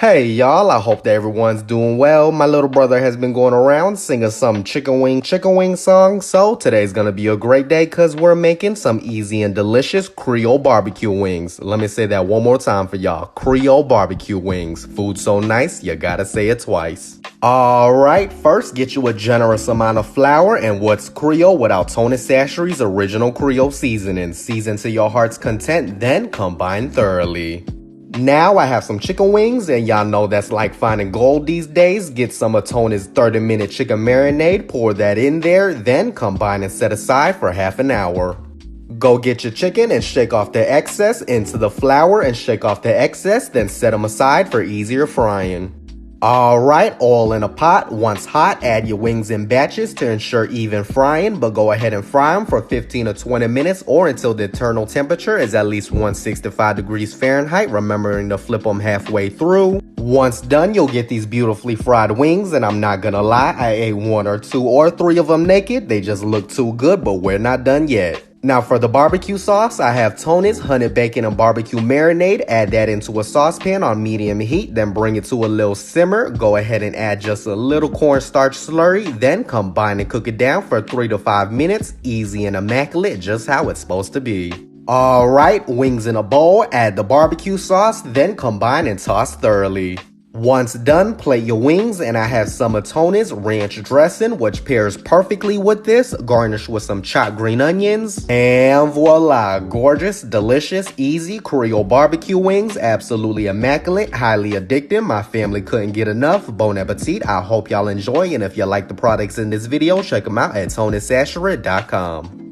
Hey y'all, I hope that everyone's doing well. My little brother has been going around singing some chicken wing song. So today's gonna be a great day cause we're making some easy and delicious Creole barbecue wings. Let me say that one more time for y'all. Creole barbecue wings. Food so nice, you gotta say it twice. Alright, first get you a generous amount of flour and what's Creole without Tony Chachere's original Creole seasoning. Season to your heart's content, then combine thoroughly. Now I have some chicken wings, and y'all know that's like finding gold these days. Get some of Tony's 30-minute chicken marinade, pour that in there, then combine and set aside for half an hour. Go get your chicken and shake off the excess into the flour and shake off the excess, then set them aside for easier frying. Alright, oil in a pot. Once hot, add your wings in batches to ensure even frying, but go ahead and fry them for 15 or 20 minutes or until the internal temperature is at least 165 degrees Fahrenheit, remembering to flip them halfway through. Once done, you'll get these beautifully fried wings, and I'm not gonna lie, I ate 1 or 2 or 3 of them naked. They just look too good, but we're not done yet. Now for the barbecue sauce, I have Tony's honey bacon and barbecue marinade. Add that into a saucepan on medium heat, then bring it to a little simmer. Go ahead and add just a little cornstarch slurry, then combine and cook it down for 3 to 5 minutes. Easy and immaculate, just how it's supposed to be. Alright, wings in a bowl, add the barbecue sauce, then combine and toss thoroughly. Once done, plate your wings, and I have some of Tony's ranch dressing, which pairs perfectly with this. Garnish with some chopped green onions. And voila, gorgeous, delicious, easy Creole barbecue wings. Absolutely immaculate, highly addictive. My family couldn't get enough. Bon appetit. I hope y'all enjoy, and if you like the products in this video, check them out at TonySachere.com.